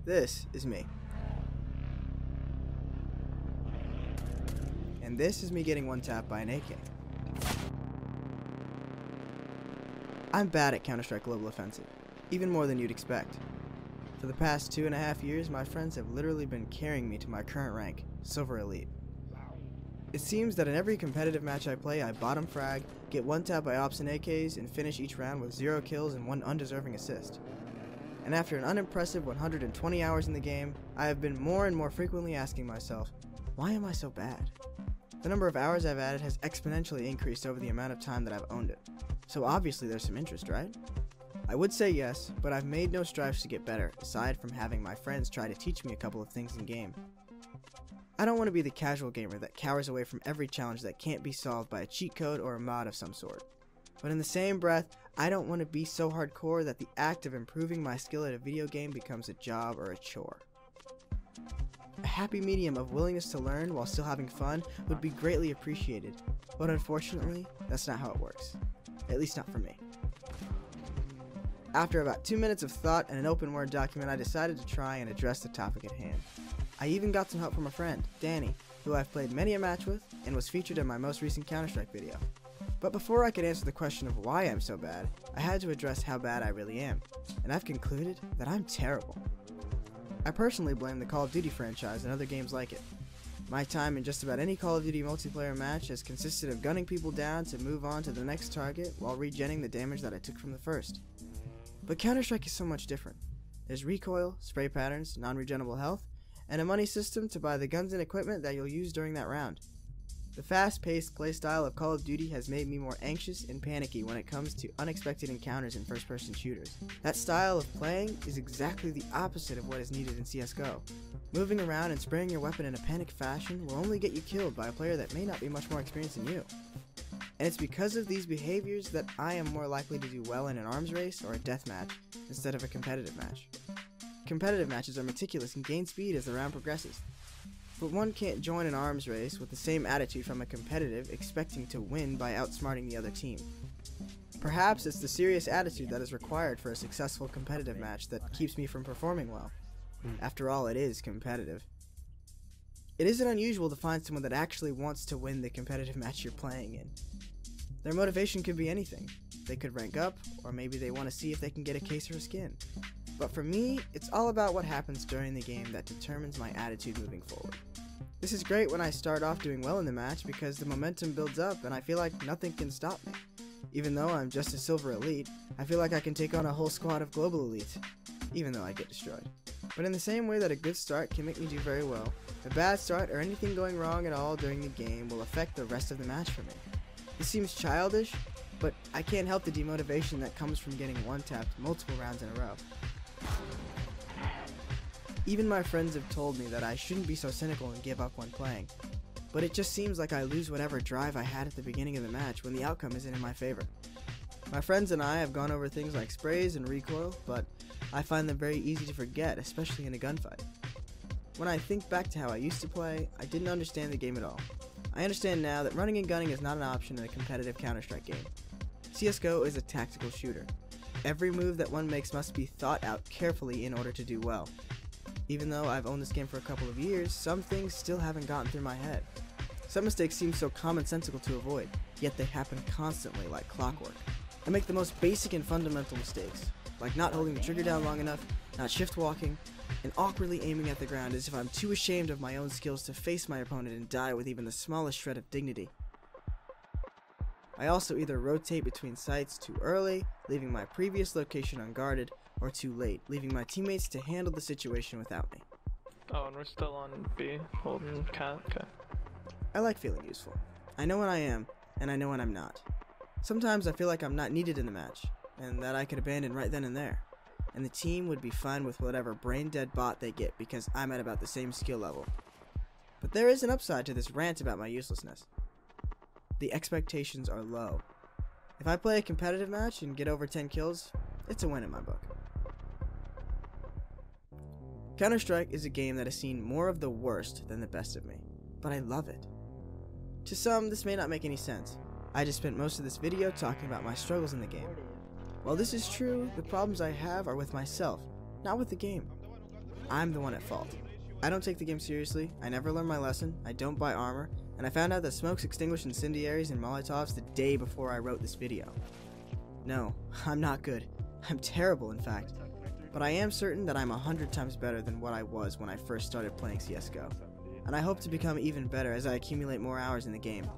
This is me. And this is me getting one tapped by an AK. I'm bad at Counter-Strike Global Offensive, even more than you'd expect. For the past 2.5 years, my friends have literally been carrying me to my current rank, Silver Elite. It seems that in every competitive match I play, I bottom frag, get one tap by ops and AKs, and finish each round with 0 kills and 1 undeserving assist. And after an unimpressive 120 hours in the game, I have been more and more frequently asking myself, why am I so bad? The number of hours I've added has exponentially increased over the amount of time that I've owned it. So obviously there's some interest, right? I would say yes, but I've made no strives to get better, aside from having my friends try to teach me a couple of things in game. I don't want to be the casual gamer that cowers away from every challenge that can't be solved by a cheat code or a mod of some sort. But in the same breath, I don't want to be so hardcore that the act of improving my skill at a video game becomes a job or a chore. A happy medium of willingness to learn while still having fun would be greatly appreciated, but unfortunately, that's not how it works. At least not for me. After about 2 minutes of thought and an open Word document, I decided to try and address the topic at hand. I even got some help from a friend, Danny, who I've played many a match with and was featured in my most recent Counter-Strike video. But before I could answer the question of why I'm so bad, I had to address how bad I really am, and I've concluded that I'm terrible. I personally blame the Call of Duty franchise and other games like it. My time in just about any Call of Duty multiplayer match has consisted of gunning people down to move on to the next target while regenning the damage that I took from the first. But Counter-Strike is so much different. There's recoil, spray patterns, non-regenerable health, and a money system to buy the guns and equipment that you'll use during that round. The fast-paced playstyle of Call of Duty has made me more anxious and panicky when it comes to unexpected encounters in first-person shooters. That style of playing is exactly the opposite of what is needed in CSGO. Moving around and spraying your weapon in a panicked fashion will only get you killed by a player that may not be much more experienced than you. And it's because of these behaviors that I am more likely to do well in an arms race or a deathmatch instead of a competitive match. Competitive matches are meticulous and gain speed as the round progresses. But one can't join an arms race with the same attitude from a competitive expecting to win by outsmarting the other team. Perhaps it's the serious attitude that is required for a successful competitive match that keeps me from performing well. After all, it is competitive. It isn't unusual to find someone that actually wants to win the competitive match you're playing in. Their motivation could be anything. They could rank up, or maybe they want to see if they can get a case or a skin. But for me, it's all about what happens during the game that determines my attitude moving forward. This is great when I start off doing well in the match because the momentum builds up and I feel like nothing can stop me. Even though I'm just a Silver Elite, I feel like I can take on a whole squad of Global Elites, even though I get destroyed. But in the same way that a good start can make me do very well, a bad start or anything going wrong at all during the game will affect the rest of the match for me. This seems childish, but I can't help the demotivation that comes from getting one-tapped multiple rounds in a row. Even my friends have told me that I shouldn't be so cynical and give up when playing, but it just seems like I lose whatever drive I had at the beginning of the match when the outcome isn't in my favor. My friends and I have gone over things like sprays and recoil, but I find them very easy to forget, especially in a gunfight. When I think back to how I used to play, I didn't understand the game at all. I understand now that running and gunning is not an option in a competitive Counter-Strike game. CSGO is a tactical shooter. Every move that one makes must be thought out carefully in order to do well. Even though I've owned this game for a couple of years, some things still haven't gotten through my head. Some mistakes seem so commonsensical to avoid, yet they happen constantly like clockwork. I make the most basic and fundamental mistakes, like not holding the trigger down long enough, not shift walking, and awkwardly aiming at the ground as if I'm too ashamed of my own skills to face my opponent and die with even the smallest shred of dignity. I also either rotate between sites too early, leaving my previous location unguarded, or too late, leaving my teammates to handle the situation without me. Oh, and we're still on B, holding cat, okay. I like feeling useful. I know when I am, and I know when I'm not. Sometimes I feel like I'm not needed in the match, and that I could abandon right then and there, and the team would be fine with whatever brain-dead bot they get because I'm at about the same skill level. But there is an upside to this rant about my uselessness. The expectations are low. If I play a competitive match and get over 10 kills, it's a win in my book. Counter-Strike is a game that has seen more of the worst than the best of me, but I love it. To some, this may not make any sense. I just spent most of this video talking about my struggles in the game. While this is true, the problems I have are with myself, not with the game. I'm the one at fault. I don't take the game seriously, I never learn my lesson, I don't buy armor, and I found out that smokes extinguish incendiaries and Molotovs the day before I wrote this video. No, I'm not good. I'm terrible, in fact. But I am certain that I'm 100 times better than what I was when I first started playing CSGO. And I hope to become even better as I accumulate more hours in the game.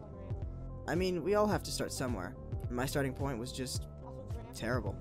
I mean, we all have to start somewhere, and my starting point was just terrible.